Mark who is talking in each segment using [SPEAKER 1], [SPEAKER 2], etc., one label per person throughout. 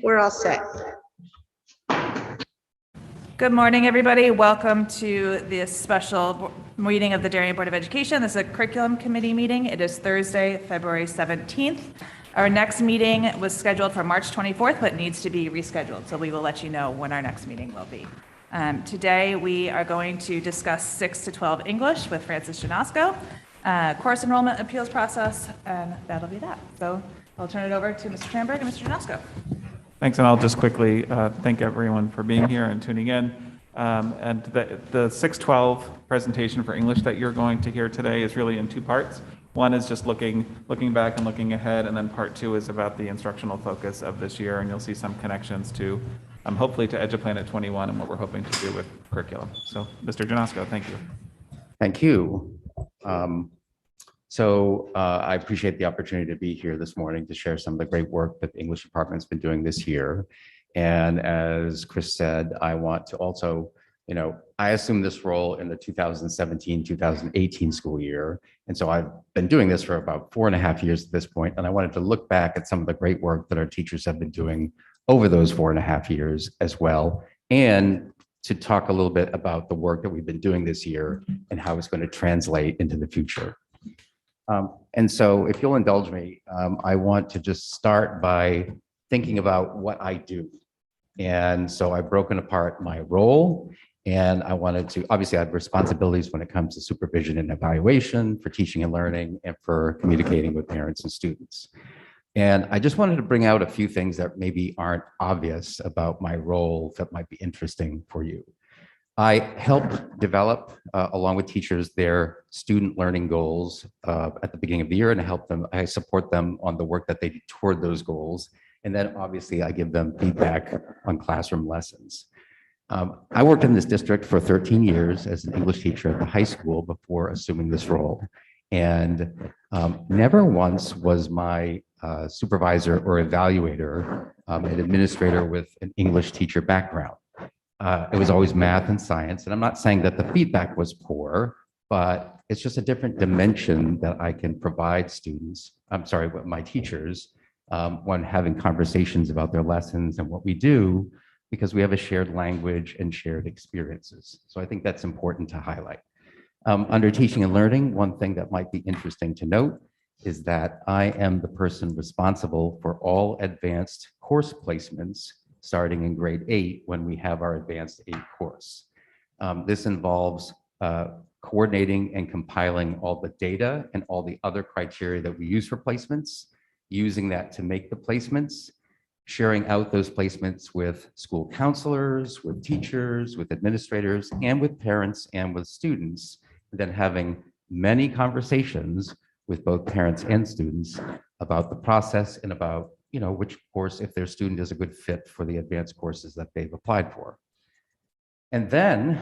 [SPEAKER 1] we're all set.
[SPEAKER 2] Good morning, everybody. Welcome to this special meeting of the Darien Board of Education. This is a curriculum committee meeting. It is Thursday, February 17th. Our next meeting was scheduled for March 24th, but needs to be rescheduled. So we will let you know when our next meeting will be. Today, we are going to discuss 6 to 12 English with Francis Janasco, course enrollment appeals process, and that'll be that. So I'll turn it over to Mr. Tranberg and Mr. Janasco.
[SPEAKER 3] Thanks, and I'll just quickly thank everyone for being here and tuning in. And the 612 presentation for English that you're going to hear today is really in two parts. One is just looking back and looking ahead, and then part two is about the instructional focus of this year, and you'll see some connections to, hopefully, to EduPlanet 21 and what we're hoping to do with curriculum. So, Mr. Janasco, thank you.
[SPEAKER 4] Thank you. I appreciate the opportunity to be here this morning to share some of the great work that the English department's been doing this year. And as Chris said, I want to also, I assumed this role in the 2017-2018 school year. And so I've been doing this for about 4.5 years at this point. And I wanted to look back at some of the great work that our teachers have been doing over those 4.5 years as well. And to talk a little bit about the work that we've been doing this year and how it's going to translate into the future. And so if you'll indulge me, I want to just start by thinking about what I do. And so I've broken apart my role, and I wanted to, obviously I have responsibilities when it comes to supervision and evaluation for teaching and learning and for communicating with parents and students. And I just wanted to bring out a few things that maybe aren't obvious about my role that might be interesting for you. I help develop, along with teachers, their student learning goals at the beginning of the year, and I support them on the work that they do toward those goals. And then obviously I give them feedback on classroom lessons. I worked in this district for 13 years as an English teacher at the high school before assuming this role. And never once was my supervisor or evaluator an administrator with an English teacher background. It was always math and science. And I'm not saying that the feedback was poor, but it's just a different dimension that I can provide my teachers when having conversations about their lessons and what we do, because we have a shared language and shared experiences. So I think that's important to highlight. Under teaching and learning, one thing that might be interesting to note is that I am the person responsible for all advanced course placements starting in grade 8 when we have our advanced 8 course. This involves coordinating and compiling all the data and all the other criteria that we use for placements, using that to make the placements, sharing out those placements with school counselors, with teachers, with administrators, and with parents and with students, and then having many conversations with both parents and students about the process and about which course, if their student is a good fit for the advanced courses that they've applied for. And then,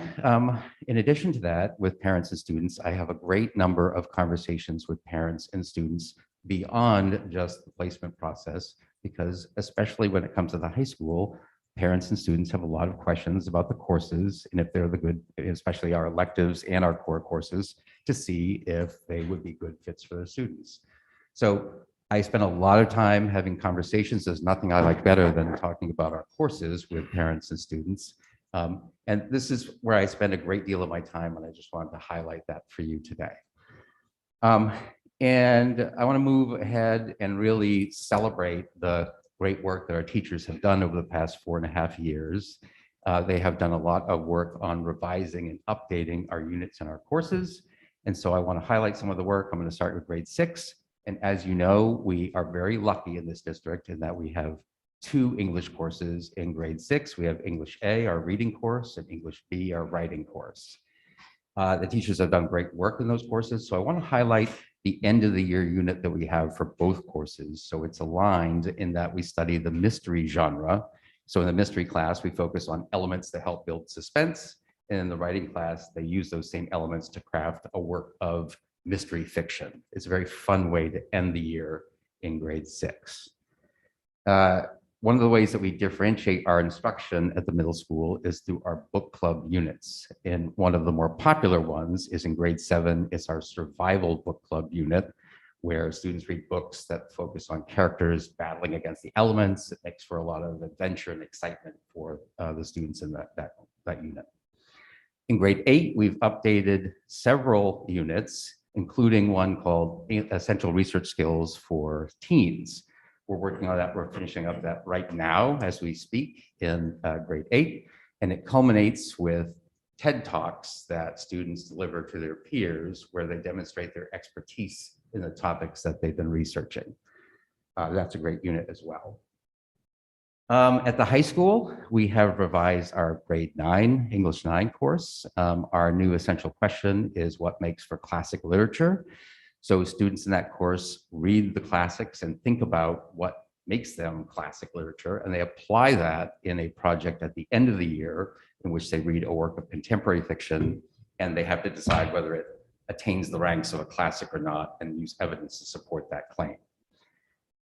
[SPEAKER 4] in addition to that, with parents and students, I have a great number of conversations with parents and students beyond just the placement process, because especially when it comes to the high school, parents and students have a lot of questions about the courses, and if they're the good, especially our electives and our core courses, to see if they would be good fits for their students. So I spend a lot of time having conversations. There's nothing I like better than talking about our courses with parents and students. And this is where I spend a great deal of my time, and I just wanted to highlight that for you today. And I want to move ahead and really celebrate the great work that our teachers have done over the past 4.5 years. They have done a lot of work on revising and updating our units and our courses. And so I want to highlight some of the work. I'm going to start with grade 6. And as you know, we are very lucky in this district in that we have 2 English courses in grade 6. We have English A, our reading course, and English B, our writing course. The teachers have done great work in those courses. So I want to highlight the end of the year unit that we have for both courses. So it's aligned in that we study the mystery genre. So in the mystery class, we focus on elements that help build suspense. And in the writing class, they use those same elements to craft a work of mystery fiction. It's a very fun way to end the year in grade 6. One of the ways that we differentiate our instruction at the middle school is through our book club units. And one of the more popular ones is in grade 7. It's our survival book club unit, where students read books that focus on characters battling against the elements. It makes for a lot of adventure and excitement for the students in that unit. In grade 8, we've updated several units, including one called Essential Research Skills for Teens. We're working on that. We're finishing up that right now as we speak in grade 8. And it culminates with TED Talks that students deliver to their peers where they demonstrate their expertise in the topics that they've been researching. That's a great unit as well. At the high school, we have revised our grade 9, English 9 course. Our new essential question is what makes for classic literature. So students in that course read the classics and think about what makes them classic literature, and they apply that in a project at the end of the year in which they read a work of contemporary fiction, and they have to decide whether it attains the ranks of a classic or not and use evidence to support that claim.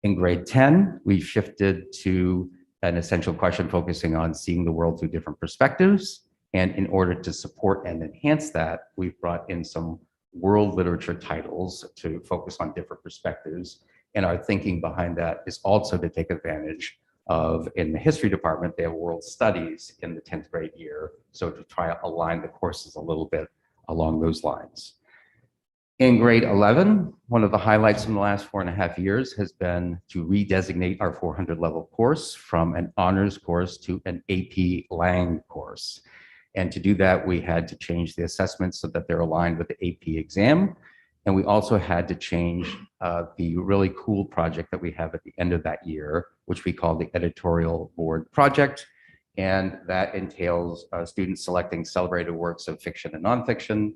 [SPEAKER 4] In grade 10, we shifted to an essential question focusing on seeing the world through different perspectives. And in order to support and enhance that, we've brought in some world literature titles to focus on different perspectives. And our thinking behind that is also to take advantage of, in the history department, they have world studies in the 10th grade year. So to try to align the courses a little bit along those lines. In grade 11, one of the highlights in the last 4.5 years has been to redesignate our 400 level course from an honors course to an AP Lang course. And to do that, we had to change the assessments so that they're aligned with the AP exam. And we also had to change the really cool project that we have at the end of that year, which we call the Editorial Board Project. And that entails students selecting celebrated works of fiction and nonfiction,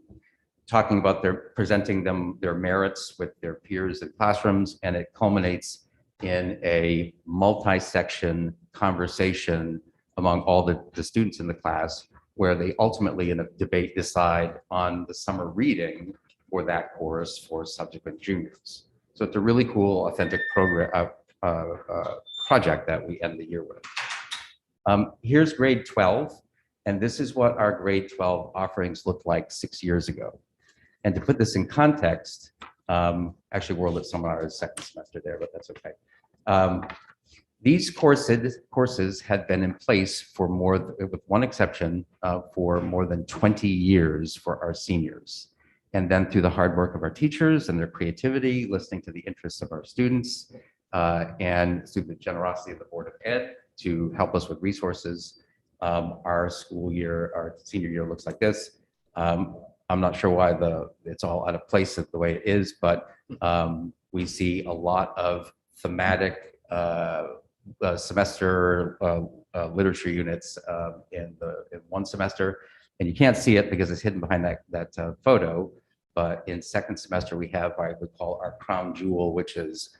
[SPEAKER 4] talking about presenting them their merits with their peers in classrooms, and it culminates in a multi-section conversation among all the students in the class, where they ultimately in a debate decide on the summer reading for that course for subsequent juniors. So it's a really cool, authentic program project that we end the year with. Here's grade 12, and this is what our grade 12 offerings looked like 6 years ago. And to put this in context, actually we're at some of our second semester there, but that's okay. These courses had been in place for with one exception, for more than 20 years for our seniors. And then through the hard work of our teachers and their creativity, listening to the interests of our students, and through the generosity of the Board of Ed to help us with resources, our senior year looks like this. I'm not sure why it's all out of place the way it is, but we see a lot of thematic semester literature units in one semester, and you can't see it because it's hidden behind that photo. But in second semester, we have what I would call our crown jewel, which is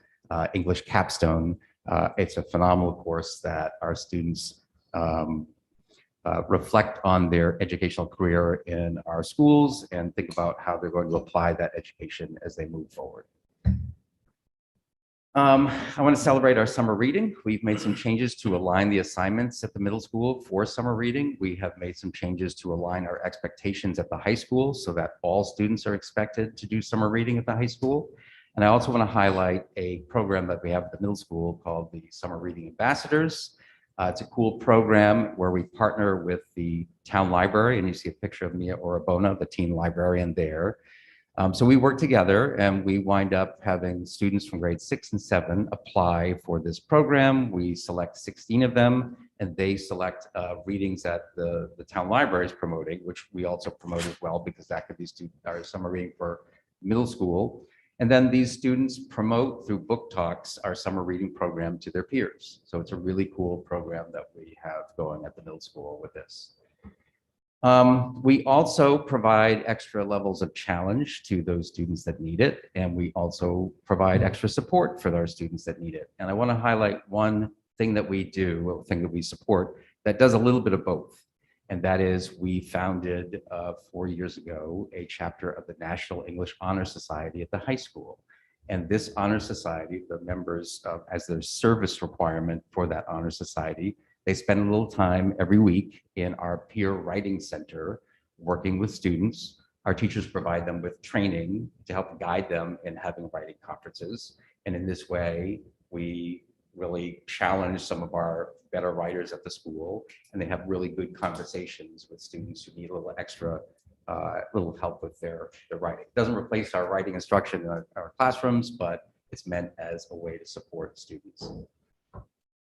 [SPEAKER 4] English Capstone. It's a phenomenal course that our students reflect on their educational career in our schools and think about how they're going to apply that education as they move forward. I want to celebrate our summer reading. We've made some changes to align the assignments at the middle school for summer reading. We have made some changes to align our expectations at the high school so that all students are expected to do summer reading at the high school. And I also want to highlight a program that we have at the middle school called the Summer Reading Ambassadors. It's a cool program where we partner with the town library, and you see a picture of Mia Orabona, the teen librarian there. So we work together and we wind up having students from grades 6 and 7 apply for this program. We select 16 of them and they select readings that the town library is promoting, which we also promote as well because that could be our summer reading for middle school. And then these students promote through book talks our summer reading program to their peers. So it's a really cool program that we have going at the middle school with this. We also provide extra levels of challenge to those students that need it. And we also provide extra support for our students that need it. And I want to highlight one thing that we do, one thing that we support that does a little bit of both. And that is we founded 4 years ago a chapter of the National English Honor Society at the high school. And this honor society, the members, as their service requirement for that honor society, they spend a little time every week in our peer writing center working with students Our teachers provide them with training to help guide them in having writing conferences. And in this way, we really challenge some of our better writers at the school, and they have really good conversations with students who need a little extra, little help with their writing. It doesn't replace our writing instruction in our classrooms, but it's meant as a way to support students.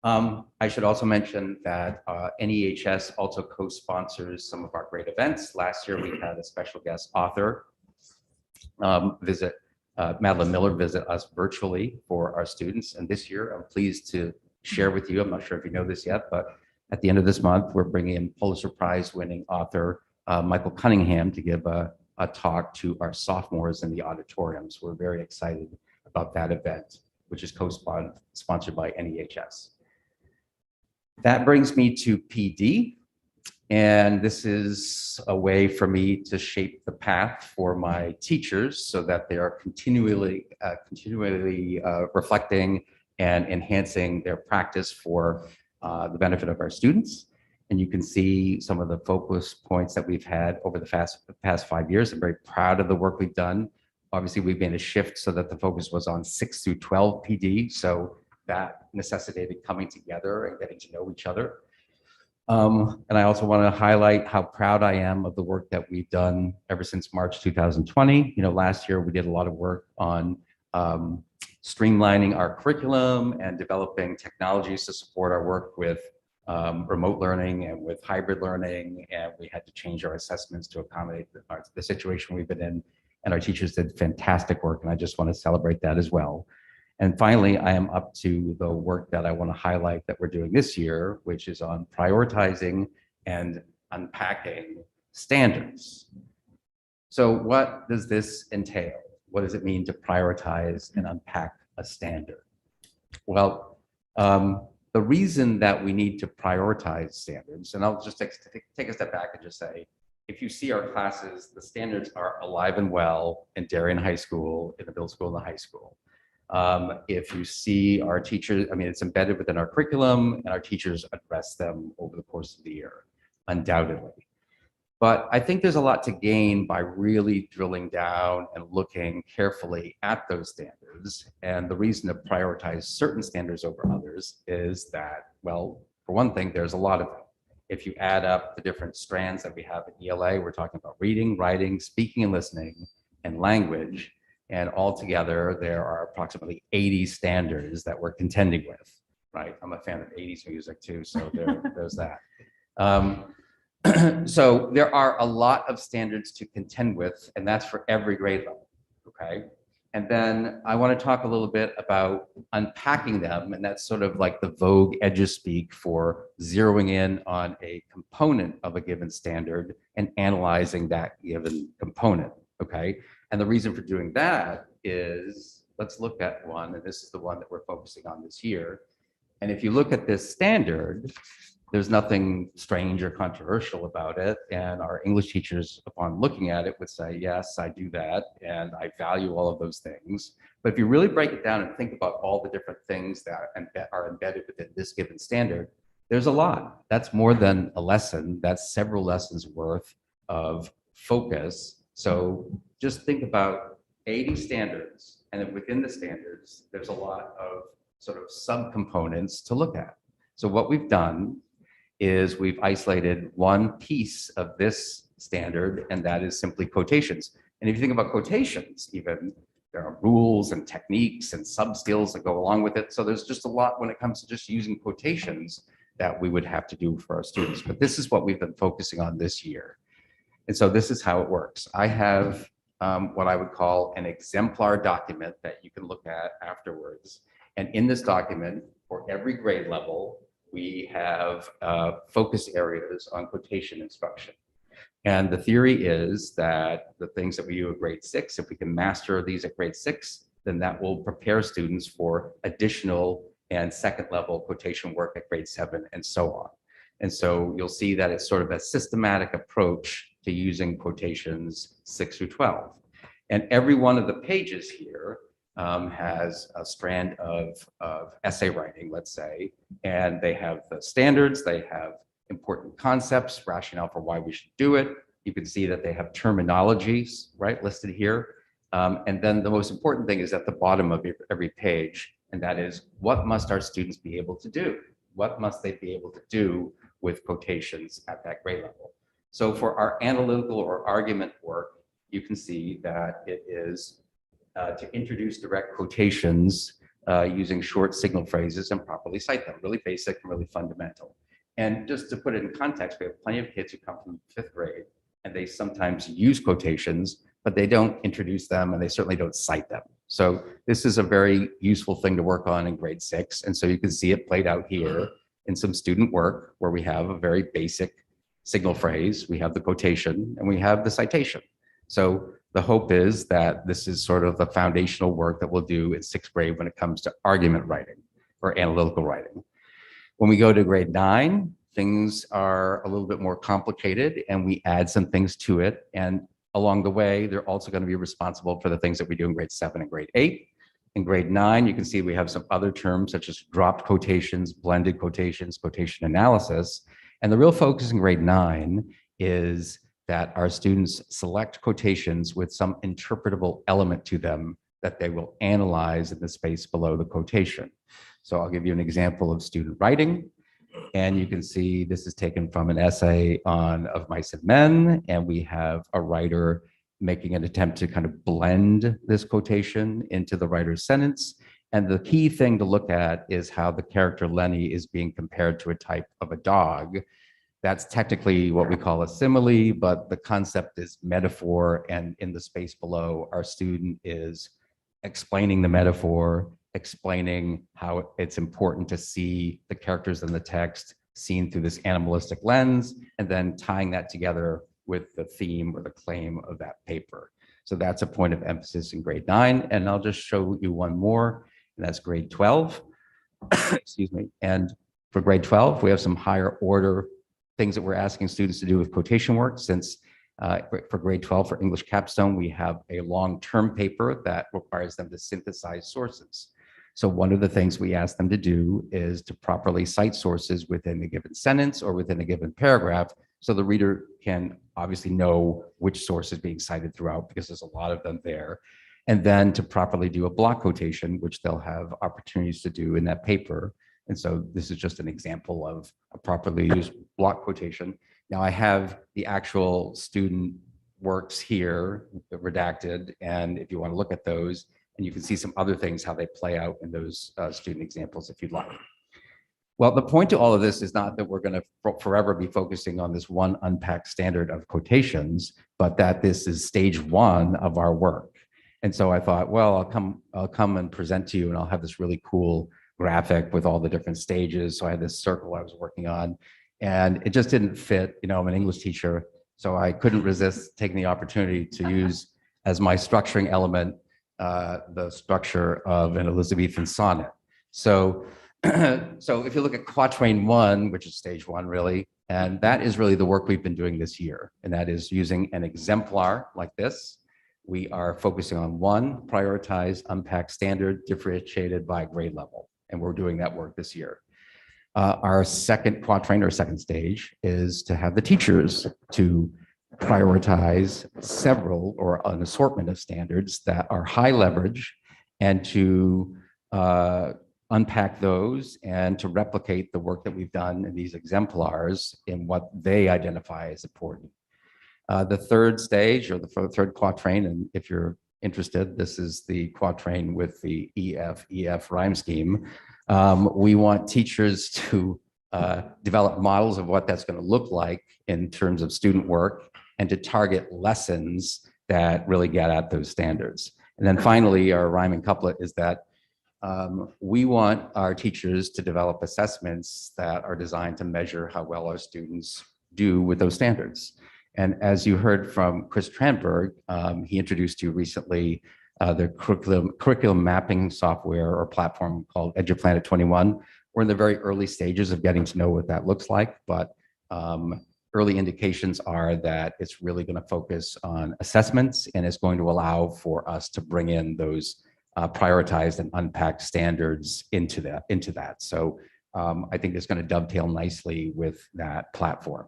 [SPEAKER 4] I should also mention that NEHS also co-sponsors some of our great events. Last year, we had a special guest author visit, Madeline Miller visit us virtually for our students. And this year, I'm pleased to share with you, I'm not sure if you know this yet, but at the end of this month, we're bringing in Pulitzer Prize winning author Michael Cunningham to give a talk to our sophomores in the auditorium. So we're very excited about that event, which is co-sponsored by NEHS. That brings me to PD, and this is a way for me to shape the path for my teachers so that they are continually reflecting and enhancing their practice for the benefit of our students. And you can see some of the focus points that we've had over the past 5 years. I'm very proud of the work we've done. Obviously, we've made a shift so that the focus was on 6 through 12 PD. So that necessitated coming together and getting to know each other. And I also want to highlight how proud I am of the work that we've done ever since March 2020. You know, last year we did a lot of work on streamlining our curriculum and developing technologies to support our work with remote learning and with hybrid learning. And we had to change our assessments to accommodate the situation we've been in. And our teachers did fantastic work, and I just want to celebrate that as well. And finally, I am up to the work that I want to highlight that we're doing this year, which is on prioritizing and unpacking standards. So what does this entail? What does it mean to prioritize and unpack a standard? Well, the reason that we need to prioritize standards, and I'll just take a step back and just say, if you see our classes, the standards are alive and well in Darien High School, in the middle school and the high school. If you see our teachers, I mean, it's embedded within our curriculum, and our teachers address them over the course of the year, undoubtedly. But I think there's a lot to gain by really drilling down and looking carefully at those standards. And the reason to prioritize certain standards over others is that, well, for one thing, there's a lot of them. If you add up the different strands that we have in ELA, we're talking about reading, writing, speaking and listening, and language. And altogether, there are approximately 80 standards that we're contending with, right? I'm a fan of 80s music too, so there's that. So there are a lot of standards to contend with, and that's for every grade level, okay? And then I want to talk a little bit about unpacking them, and that's sort of like the vogue edges speak for zeroing in on a component of a given standard and analyzing that given component, okay? And the reason for doing that is, let's look at one, and this is the one that we're focusing on this year. And if you look at this standard, there's nothing strange or controversial about it. And our English teachers, upon looking at it, would say, yes, I do that, and I value all of those things. But if you really break it down and think about all the different things that are embedded within this given standard, there's a lot. That's more than a lesson. That's several lessons worth of focus. So just think about 80 standards, and then within the standards, there's a lot of sort of subcomponents to look at. So what we've done is we've isolated one piece of this standard, and that is simply quotations. And if you think about quotations, even there are rules and techniques and sub-skills that go along with it. So there's just a lot when it comes to just using quotations that we would have to do for our students. But this is what we've been focusing on this year. And so this is how it works. I have what I would call an exemplar document that you can look at afterwards. And in this document, for every grade level, we have focus areas on quotation instruction. And the theory is that the things that we do at grade 6, if we can master these at grade 6, then that will prepare students for additional and second level quotation work at grade 7 and so on. And so you'll see that it's sort of a systematic approach to using quotations 6 through 12. And every one of the pages here has a strand of essay writing, let's say, and they have the standards, they have important concepts, rationale for why we should do it. You can see that they have terminologies, right, listed here. And then the most important thing is at the bottom of every page, and that is, what must our students be able to do? What must they be able to do with quotations at that grade level? So for our analytical or argument work, you can see that it is to introduce direct quotations using short signal phrases and properly cite them, really basic and really fundamental. And just to put it in context, we have plenty of kids who come from 5th grade and they sometimes use quotations, but they don't introduce them and they certainly don't cite them. So this is a very useful thing to work on in grade 6. And so you can see it played out here in some student work where we have a very basic signal phrase, we have the quotation, and we have the citation. So the hope is that this is sort of the foundational work that we'll do in 6th grade when it comes to argument writing or analytical writing. When we go to grade 9, things are a little bit more complicated and we add some things to it. And along the way, they're also going to be responsible for the things that we do in grade 7 and grade 8. In grade 9, you can see we have some other terms such as dropped quotations, blended quotations, quotation analysis. And the real focus in grade 9 is that our students select quotations with some interpretable element to them that they will analyze in the space below the quotation. So I'll give you an example of student writing. And you can see this is taken from an essay on Of Mice and Men. And we have a writer making an attempt to kind of blend this quotation into the writer's sentence. And the key thing to look at is how the character Lenny is being compared to a type of a dog. That's technically what we call a simile, but the concept is metaphor. And in the space below, our student is explaining the metaphor, explaining how it's important to see the characters in the text seen through this animalistic lens, and then tying that together with the theme or the claim of that paper. So that's a point of emphasis in grade 9. And I'll just show you one more, and that's grade 12. Excuse me. And for grade 12, we have some higher order things that we're asking students to do with quotation work. Since for grade 12 for English capstone, we have a long-term paper that requires them to synthesize sources. So one of the things we ask them to do is to properly cite sources within a given sentence or within a given paragraph, so the reader can obviously know which source is being cited throughout, because there's a lot of them there. And then to properly do a block quotation, which they'll have opportunities to do in that paper. And so this is just an example of a properly used block quotation. Now I have the actual student works here redacted, and if you want to look at those, and you can see some other things, how they play out in those student examples if you'd like. Well, the point to all of this is not that we're going to forever be focusing on this one unpacked standard of quotations, but that this is stage 1 of our work. And so I thought, well, I'll come and present to you, and I'll have this really cool graphic with all the different stages. So I had this circle I was working on, and it just didn't fit. You know, I'm an English teacher, so I couldn't resist taking the opportunity to use as my structuring element the structure of an Elizabethan sonnet. So if you look at quatrain 1, which is stage 1 really, and that is really the work we've been doing this year, and that is using an exemplar like this. We are focusing on 1 prioritized unpacked standard differentiated by grade level, and we're doing that work this year. Our second quatrain or second stage is to have the teachers to prioritize several or an assortment of standards that are high leverage, and to unpack those and to replicate the work that we've done in these exemplars in what they identify as important. The third stage, or the third quatrain, and if you're interested, this is the quatrain with the EF rhyme scheme. We want teachers to develop models of what that's going to look like in terms of student work, and to target lessons that really get at those standards. And then finally, our rhyming couplet is that we want our teachers to develop assessments that are designed to measure how well our students do with those standards. And as you heard from Chris Tranberg, he introduced you recently the curriculum mapping software or platform called EduPlanet 21. We're in the very early stages of getting to know what that looks like, but early indications are that it's really going to focus on assessments, and it's going to allow for us to bring in those prioritized and unpacked standards into that. So I think it's going to dovetail nicely with that platform.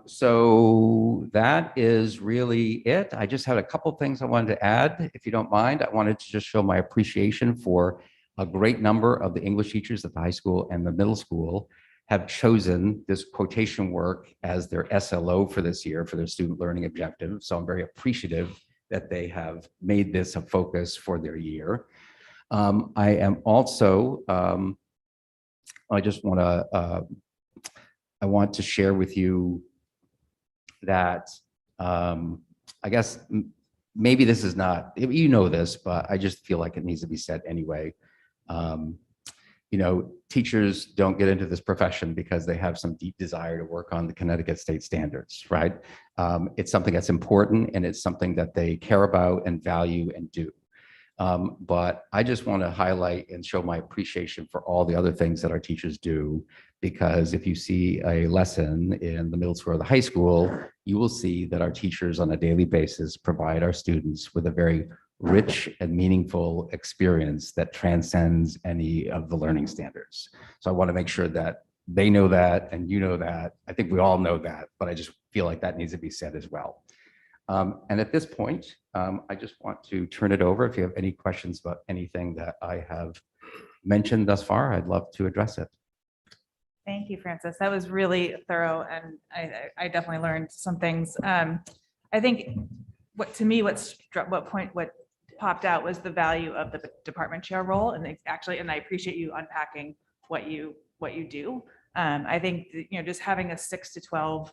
[SPEAKER 4] So that is really it. I just had a couple things I wanted to add, if you don't mind. I wanted to just show my appreciation for a great number of the English teachers at the high school and the middle school have chosen this quotation work as their SLO for this year for their student learning objective. So I'm very appreciative that they have made this a focus for their year. I am also, I just want to, I want to share with you that I guess maybe this is not, you know this, but I just feel like it needs to be said anyway. You know, teachers don't get into this profession because they have some deep desire to work on the Connecticut state standards, right? It's something that's important and it's something that they care about and value and do. But I just want to highlight and show my appreciation for all the other things that our teachers do, because if you see a lesson in the middle school or the high school, you will see that our teachers on a daily basis provide our students with a very rich and meaningful experience that transcends any of the learning standards. So I want to make sure that they know that and you know that. I think we all know that, but I just feel like that needs to be said as well. And at this point, I just want to turn it over. If you have any questions about anything that I have mentioned thus far, I'd love to address it.
[SPEAKER 2] Thank you, Francis. That was really thorough, and I definitely learned some things. I think what popped out was the value of the department chair role, and and I appreciate you unpacking what you do. I think just having a 6 to 12,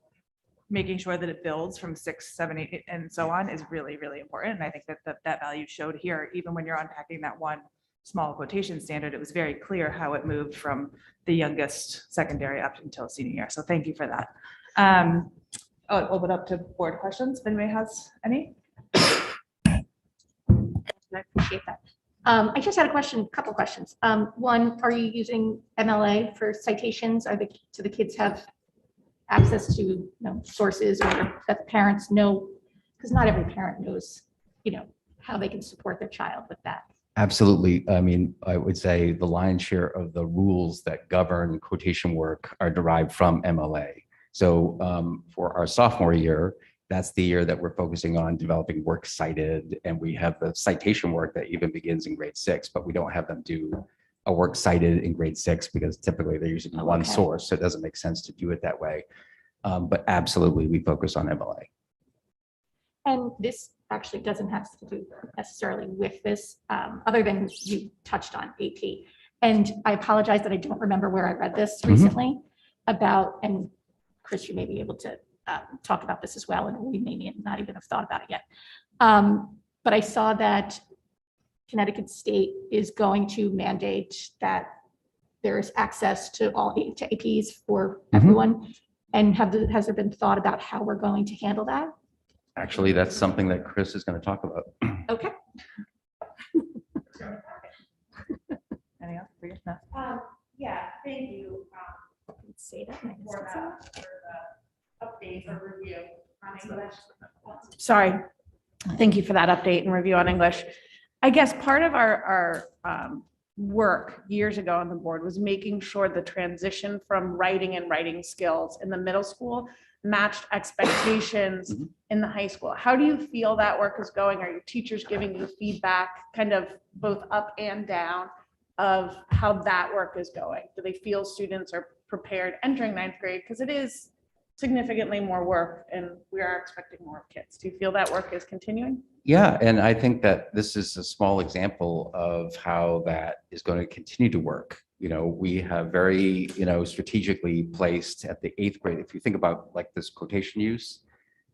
[SPEAKER 2] making sure that it builds from 6, 7, 8, and so on is really, really important. And I think that value showed here, even when you're unpacking that one small quotation standard, it was very clear how it moved from the youngest secondary up until senior year. So thank you for that. I'll open up to board questions if anybody has any.
[SPEAKER 1] I appreciate that. I just had a couple questions. One, are you using MLA for citations? Do the kids have access to sources or that the parents know? Because not every parent knows, how they can support their child with that.
[SPEAKER 4] Absolutely. I mean, I would say the lion's share of the rules that govern quotation work are derived from MLA. So for our sophomore year, that's the year that we're focusing on developing works cited, and we have the citation work that even begins in grade 6, but we don't have them do a work cited in grade 6 because typically they're using one source, so it doesn't make sense to do it that way. But absolutely, we focus on MLA.
[SPEAKER 1] And this actually doesn't have to do necessarily with this, other than you touched on AP. And I apologize that I don't remember where I read this recently about, and Chris, you may be able to talk about this as well, and we may not even have thought about it yet. But I saw that Connecticut State is going to mandate that there is access to to APs for everyone. And has there been thought about how we're going to handle that?
[SPEAKER 4] Actually, that's something that Chris is going to talk about.
[SPEAKER 1] Okay.
[SPEAKER 2] Anything else for you? No.
[SPEAKER 5] Yeah, thank you
[SPEAKER 1] Say that.
[SPEAKER 5] for the update or review on English.
[SPEAKER 6] Sorry. Thank you for that update and review on English. I guess part of our work years ago on the board was making sure the transition from writing and writing skills in the middle school matched expectations in the high school. How do you feel that work is going? Are your teachers giving you feedback, kind of both up and down, of how that work is going? Do they feel students are prepared entering 9th grade? Because it is significantly more work and we are expecting more kids. Do you feel that work is continuing?
[SPEAKER 4] Yeah, and I think that this is a small example of how that is going to continue to work. We have very, strategically placed at the 8th grade. If you think about like this quotation use,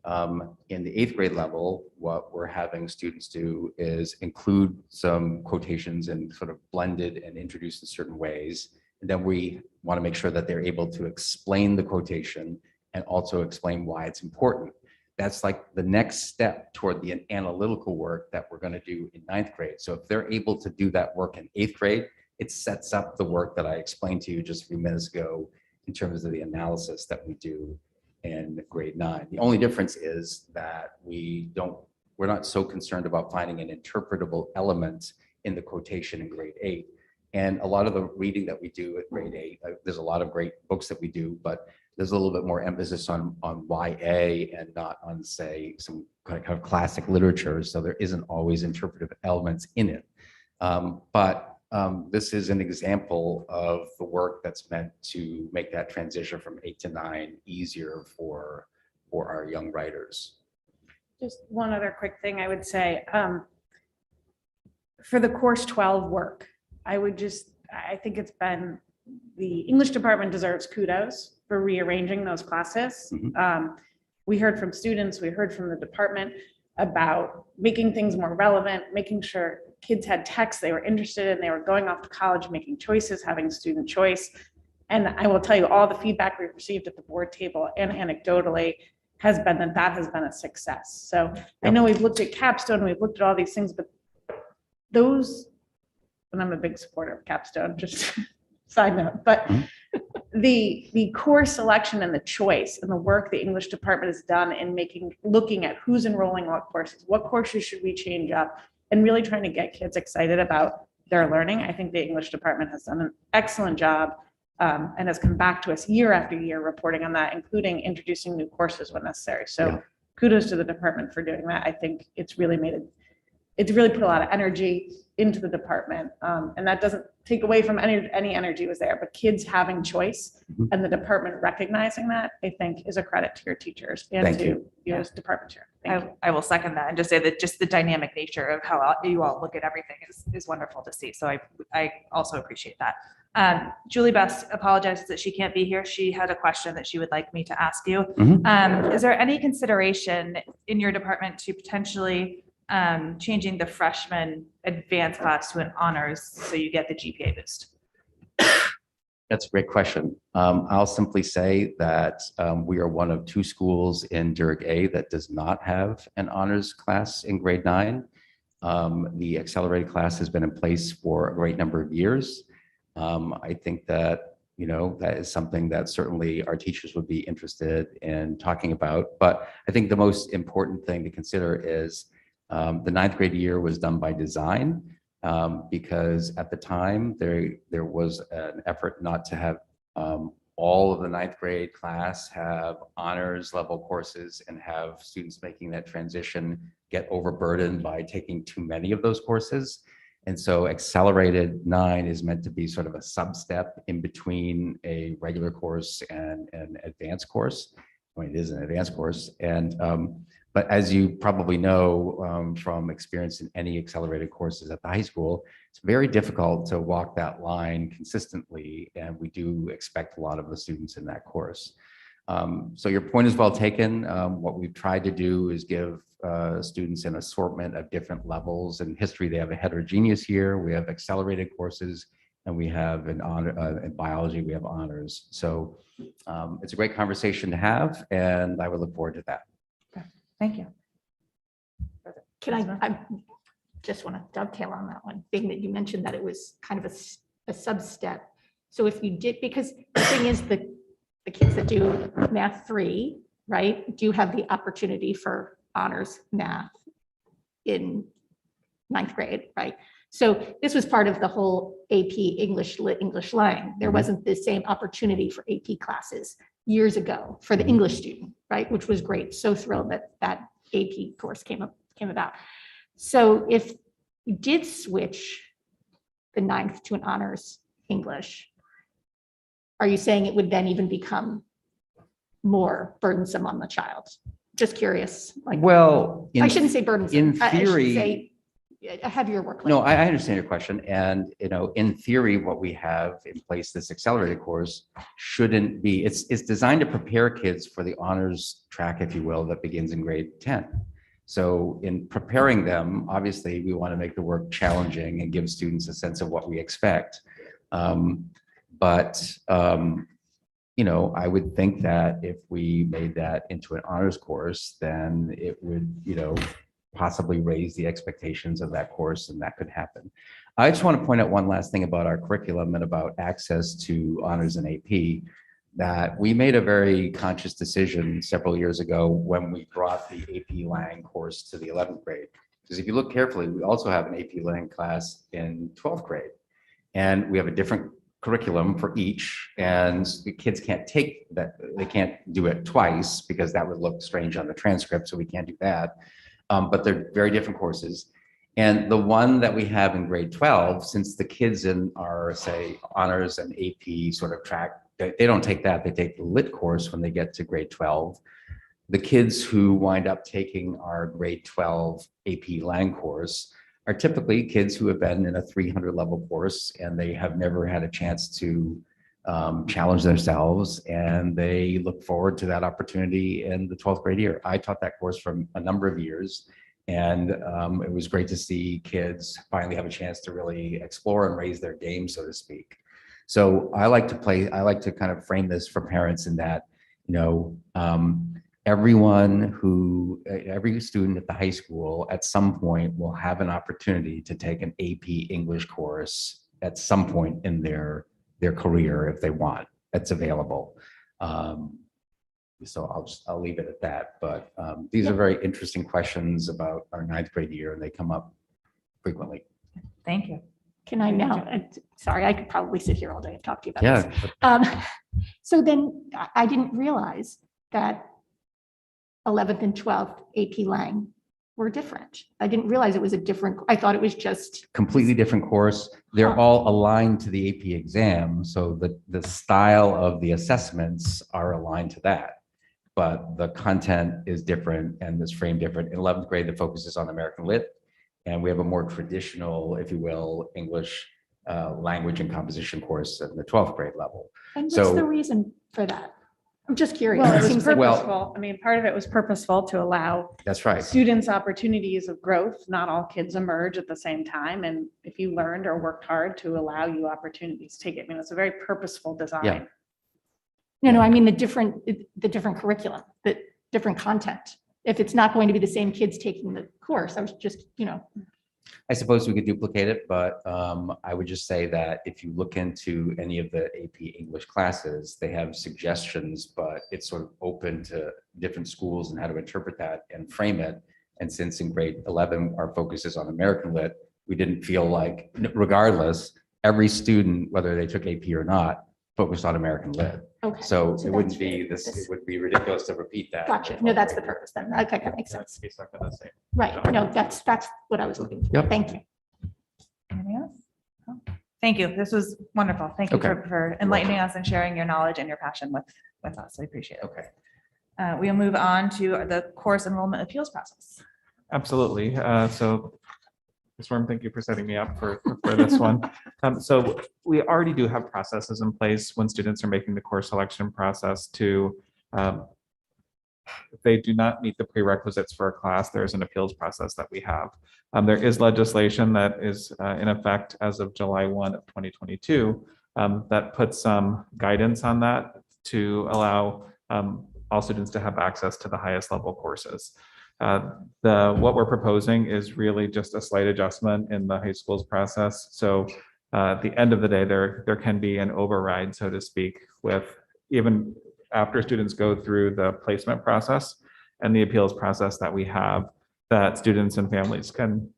[SPEAKER 4] in the 8th grade level, what we're having students do is include some quotations and sort of blended and introduced in certain ways. And then we want to make sure that they're able to explain the quotation and also explain why it's important. That's like the next step toward the analytical work that we're going to do in 9th grade. So if they're able to do that work in 8th grade, it sets up the work that I explained to you just a few minutes ago in terms of the analysis that we do in grade 9. The only difference is that we're not so concerned about finding an interpretable element in the quotation in grade 8. And a lot of the reading that we do at grade 8, there's a lot of great books that we do, but there's a little bit more emphasis on YA and not on, say, some kind of classic literature. So there isn't always interpretive elements in it. But this is an example of the work that's meant to make that transition from 8 to 9 easier for our young writers.
[SPEAKER 6] Just one other quick thing I would say. For the course 12 work, I think it's been, the English department deserves kudos for rearranging those classes. We heard from students, we heard from the department about making things more relevant, making sure kids had texts they were interested in, they were going off to college, making choices, having student choice. And I will tell you, all the feedback we've received at the board table and anecdotally has been that has been a success. So I know we've looked at Capstone, we've looked at all these things, but those, and I'm a big supporter of Capstone, just side note, but the course selection and the choice and the work the English department has done in looking at who's enrolling what courses should we change up, and really trying to get kids excited about their learning. I think the English department has done an excellent job and has come back to us year after year reporting on that, including introducing new courses when necessary. So kudos to the department for doing that. I think it's really put a lot of energy into the department. And that doesn't take away from any energy was there, but kids having choice and the department recognizing that, I think, is a credit to your teachers and to you as department chair. Thank you.
[SPEAKER 2] I will second that and just say that just the dynamic nature of how you all look at everything is wonderful to see. So I also appreciate that. Julie Best apologizes that she can't be here. She had a question that she would like me to ask you. Is there any consideration in your department to potentially changing the freshman advanced class to an honors so you get the GPA boost?
[SPEAKER 4] That's a great question. I'll simply say that we are one of 2 schools in Durham A that does not have an honors class in grade 9. The accelerated class has been in place for a great number of years. I think that, that is something that certainly our teachers would be interested in talking about. But I think the most important thing to consider is the 9th grade year was done by design because at the time there was an effort not to have all of the 9th grade class have honors level courses and have students making that transition get overburdened by taking too many of those courses. And so accelerated 9 is meant to be sort of a sub-step in between a regular course and an advanced course. I mean, it is an advanced course. And but as you probably know from experience in any accelerated courses at the high school, it's very difficult to walk that line consistently. And we do expect a lot of the students in that course. So your point is well taken. What we've tried to do is give students an assortment of different levels. In history, they have a heterogeneous year. We have accelerated courses, and we have in biology, we have honors. So it's a great conversation to have, and I would look forward to that.
[SPEAKER 2] Thank you.
[SPEAKER 1] Can I just want to dovetail on that one thing that you mentioned, that it was kind of a sub-step. So if you did, because the thing is the kids that do math 3, right, do have the opportunity for honors math in 9th grade, right? So this was part of the whole AP English Lit English Lang. There wasn't the same opportunity for AP classes years ago for the English student, right? Which was great. So thrilled that that AP course came about. So if you did switch the 9th to an honors English, are you saying it would then even become more burdensome on the child? Just curious. Like,
[SPEAKER 4] well,
[SPEAKER 1] I shouldn't say burdensome.
[SPEAKER 4] in theory,
[SPEAKER 1] I should say a heavier workload.
[SPEAKER 4] No, I understand your question. And, in theory, what we have in place, this accelerated course shouldn't be, it's designed to prepare kids for the honors track, if you will, that begins in grade 10. So in preparing them, obviously, we want to make the work challenging and give students a sense of what we expect. But I would think that if we made that into an honors course, then it would, possibly raise the expectations of that course, and that could happen. I just want to point out one last thing about our curriculum and about access to honors and AP, that we made a very conscious decision several years ago when we brought the AP Lang course to the 11th grade. Because if you look carefully, we also have an AP Lang class in 12th grade. And we have a different curriculum for each, and the kids can't take that, they can't do it twice because that would look strange on the transcript, so we can't do that. But they're very different courses. And the one that we have in grade 12, since the kids in our, say, honors and AP sort of track, they don't take that, they take the lit course when they get to grade 12. The kids who wind up taking our grade 12 AP Lang course are typically kids who have been in a 300 level course and they have never had a chance to challenge themselves, and they look forward to that opportunity in the 12th grade year. I taught that course for a number of years, and it was great to see kids finally have a chance to really explore and raise their game, so to speak. So I like to kind of frame this for parents in that, you know, every student at the high school at some point will have an opportunity to take an AP English course at some point in their career if they want. That's available. So I'll leave it at that. But these are very interesting questions about our 9th grade year, and they come up frequently.
[SPEAKER 2] Thank you.
[SPEAKER 1] Can I now, sorry, I could probably sit here all day and talk to you about this.
[SPEAKER 4] Yeah.
[SPEAKER 1] So then I didn't realize that 11th and 12th AP Lang were different. I didn't realize it was a different, I thought it was just.
[SPEAKER 4] Completely different course. They're all aligned to the AP exam. So the style of the assessments are aligned to that. But the content is different and is framed different. In 11th grade, the focus is on American Lit. And we have a more traditional, if you will, English language and composition course at the 12th grade level.
[SPEAKER 1] And what's
[SPEAKER 4] So-
[SPEAKER 1] the reason for that? I'm just curious.
[SPEAKER 6] Well,
[SPEAKER 1] It
[SPEAKER 6] it was
[SPEAKER 1] seems like,
[SPEAKER 6] purposeful. I mean, part of it was purposeful to allow
[SPEAKER 4] That's right.
[SPEAKER 6] students opportunities of growth. Not all kids emerge at the same time. And if you learned or worked hard to allow you opportunities, take it. I mean, it's a very purposeful design.
[SPEAKER 4] Yeah.
[SPEAKER 1] no, I mean the different curriculum, the different content. If it's not going to be the same kids taking the course, I was just,
[SPEAKER 4] I suppose we could duplicate it, but I would just say that if you look into any of the AP English classes, they have suggestions, but it's sort of open to different schools and how to interpret that and frame it. And since in grade 11, our focus is on American Lit, we didn't feel like, regardless, every student, whether they took AP or not, focused on American Lit.
[SPEAKER 1] okay.
[SPEAKER 4] So it wouldn't
[SPEAKER 1] that's
[SPEAKER 4] be
[SPEAKER 1] really
[SPEAKER 4] this,
[SPEAKER 1] this.
[SPEAKER 4] it would be ridiculous to repeat that.
[SPEAKER 1] Gotcha. No, that's the purpose then. Okay, that makes sense.
[SPEAKER 3] Be stuck in the same.
[SPEAKER 1] Right. No, that's what I was looking for.
[SPEAKER 4] Yep.
[SPEAKER 1] Thank you.
[SPEAKER 2] Anything else? No? Thank you. This was wonderful. Thank you
[SPEAKER 4] Okay.
[SPEAKER 2] for enlightening us and sharing your knowledge and your passion with us. I appreciate it.
[SPEAKER 4] Okay.
[SPEAKER 2] We'll move on to the course enrollment appeals process.
[SPEAKER 3] Absolutely. So, Ms. Worm, thank you for setting me up for this one. So we already do have processes in place when students are making the course selection process to, if they do not meet the prerequisites for a class, there's an appeals process that we have. There is legislation that is in effect as of July 1 of 2022 that puts some guidance on that to allow all students to have access to the highest level courses. What we're proposing is really just a slight adjustment in the high school's process. So at the end of the day, there can be an override, so to speak, with even after students go through the placement process and the appeals process that we have, that students and families can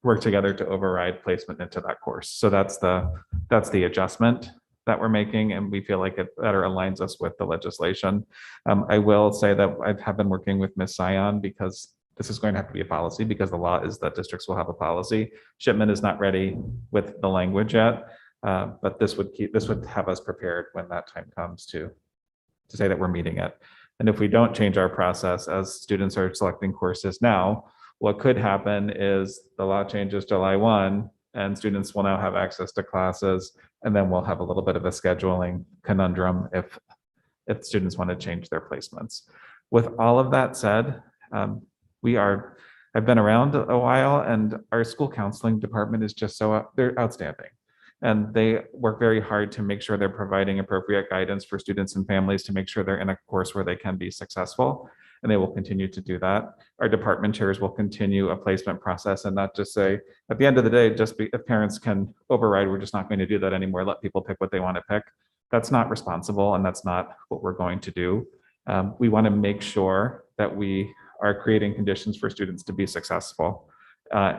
[SPEAKER 3] work together to override placement into that course. So that's the adjustment that we're making, and we feel like it better aligns us with the legislation. I will say that I have been working with Ms. Sion because this is going to have to be a policy, because the law is that districts will have a policy. Shipment is not ready with the language yet, but this would have us prepared when that time comes to say that we're meeting it. And if we don't change our process as students are selecting courses now, what could happen is the law changes July 1 and students will now have access to classes, and then we'll have a little bit of a scheduling conundrum if students want to change their placements. With all of that said, I've been around a while, and our school counseling department is just they're outstanding. And they work very hard to make sure they're providing appropriate guidance for students and families to make sure they're in a course where they can be successful. And they will continue to do that. Our department chairs will continue a placement process and not just say, at the end of the day, if parents can override, we're just not going to do that anymore. Let people pick what they want to pick. That's not responsible, and that's not what we're going to do. We want to make sure that we are creating conditions for students to be successful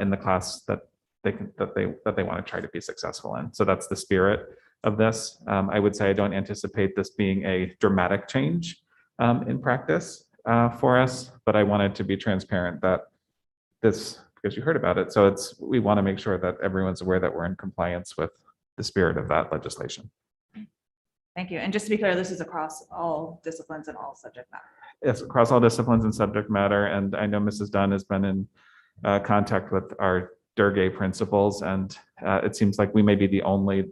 [SPEAKER 3] in the class that that they want to try to be successful in. So that's the spirit of this. I would say I don't anticipate this being a dramatic change in practice for us, but I wanted to be transparent that this, because you heard about it. So we want to make sure that everyone's aware that we're in compliance with the spirit of that legislation.
[SPEAKER 2] Thank you. And just to be clear, this is across all disciplines and all subject matter.
[SPEAKER 3] Yes, across all disciplines and subject matter. And I know Mrs. Dunn has been in contact with our Durgay principals, and it seems like we may be the only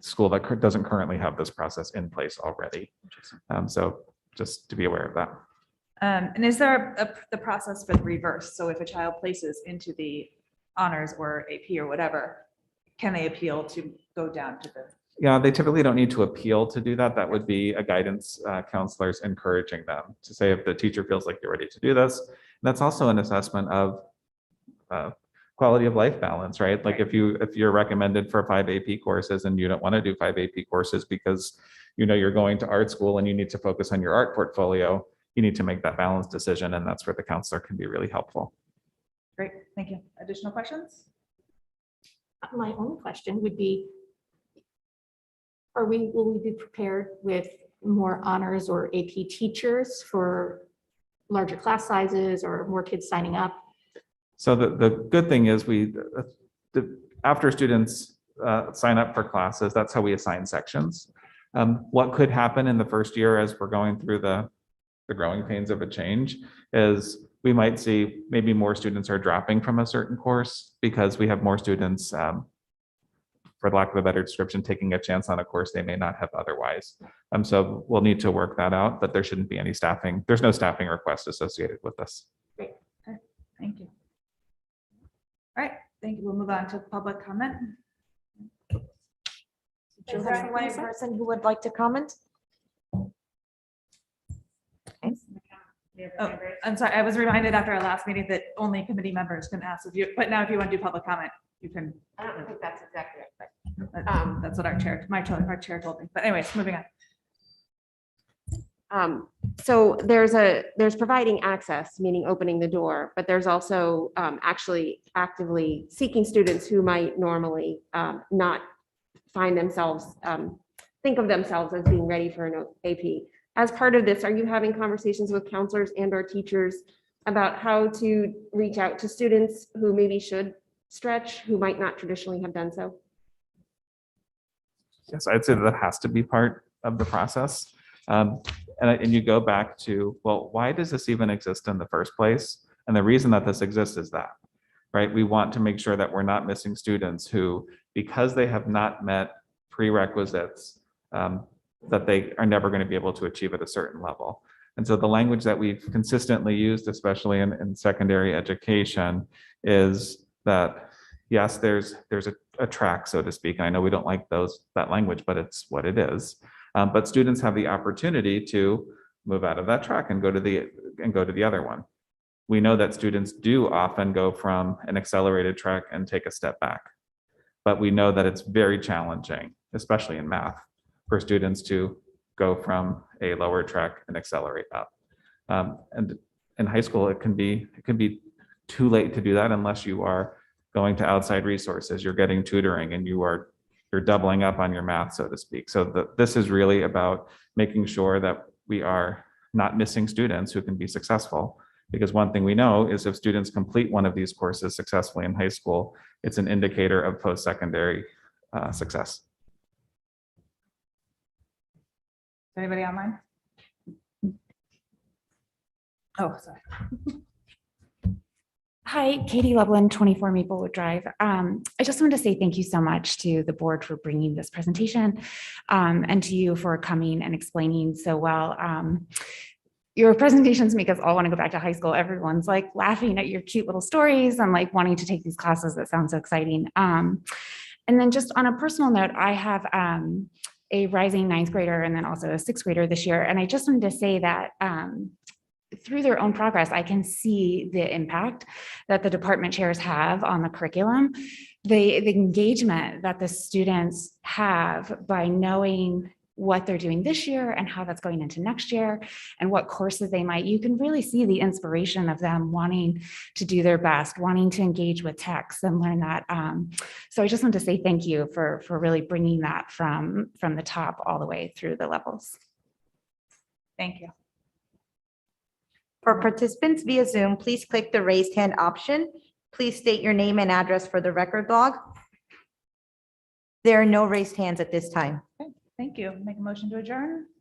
[SPEAKER 3] school that doesn't currently have this process in place already. So just to be aware of that.
[SPEAKER 2] And is there the process for the reverse? So if a child places into the honors or AP or whatever, can they appeal to go down to the?
[SPEAKER 3] Yeah, they typically don't need to appeal to do that. That would be a guidance counselors encouraging them to say if the teacher feels like you're ready to do this. And that's also an assessment of quality of life balance, right? Like if you're recommended for 5 AP courses and you don't want to do 5 AP courses because you know you're going to art school and you need to focus on your art portfolio, you need to make that balanced decision, and that's where the counselor can be really helpful.
[SPEAKER 2] Great, thank you. Additional questions?
[SPEAKER 1] My only question would be, will we be prepared with more honors or AP teachers for larger class sizes or more kids signing up?
[SPEAKER 3] So the good thing is after students sign up for classes, that's how we assign sections. What could happen in the first year as we're going through the growing pains of a change is we might see maybe more students are dropping from a certain course because we have more students, for lack of a better description, taking a chance on a course they may not have otherwise. So we'll need to work that out, but there shouldn't be any staffing. There's no staffing request associated with this.
[SPEAKER 2] Great, okay, thank you. All right, thank you. We'll move on to public comment.
[SPEAKER 7] Is there one person who would like to comment?
[SPEAKER 2] Oh, I'm sorry. I was reminded after our last meeting that only committee members can ask if you, but now if you want to do public comment, you can.
[SPEAKER 7] I don't think that's exactly right, but
[SPEAKER 2] That's what our chair told me. But anyways, moving on.
[SPEAKER 7] so there's providing access, meaning opening the door, but there's also actually actively seeking students who might normally not find themselves, think of themselves as being ready for an AP. As part of this, are you having conversations with counselors and or teachers about how to reach out to students who maybe should stretch, who might not traditionally have done so?
[SPEAKER 3] Yes, I'd say that has to be part of the process. And you go back to, well, why does this even exist in the first place? And the reason that this exists is that, right? We want to make sure that we're not missing students who, because they have not met prerequisites, that they are never going to be able to achieve at a certain level. And so the language that we've consistently used, especially in secondary education, is that, yes, there's a track, so to speak. And I know we don't like that language, but it's what it is. But students have the opportunity to move out of that track and go to the other one. We know that students do often go from an accelerated track and take a step back. But we know that it's very challenging, especially in math, for students to go from a lower track and accelerate up. And in high school, it can be too late to do that unless you are going to outside resources, you're getting tutoring, and you're doubling up on your math, so to speak. So this is really about making sure that we are not missing students who can be successful. Because one thing we know is if students complete one of these courses successfully in high school, it's an indicator of post-secondary success.
[SPEAKER 2] Anybody online? Oh, sorry.
[SPEAKER 8] Hi, Katie Lublin, 24 Maplewood Drive. I just wanted to say thank you so much to the board for bringing this presentation and to you for coming and explaining so well. Your presentations make us all want to go back to high school. Everyone's like laughing at your cute little stories and like wanting to take these classes. That sounds so exciting. And then just on a personal note, I have a rising 9th grader and then also a 6th grader this year. And I just wanted to say that through their own progress, I can see the impact that the department chairs have on the curriculum, the engagement that the students have by knowing what they're doing this year and how that's going into next year and what courses they might, you can really see the inspiration of them wanting to do their best, wanting to engage with text and learn that. So I just want to say thank you for really bringing that from the top all the way through the levels.
[SPEAKER 2] Thank you.
[SPEAKER 9] For participants via Zoom, please click the raised hand option. Please state your name and address for the record log. There are no raised hands at this time.
[SPEAKER 2] Thank you. Make a motion to adjourn.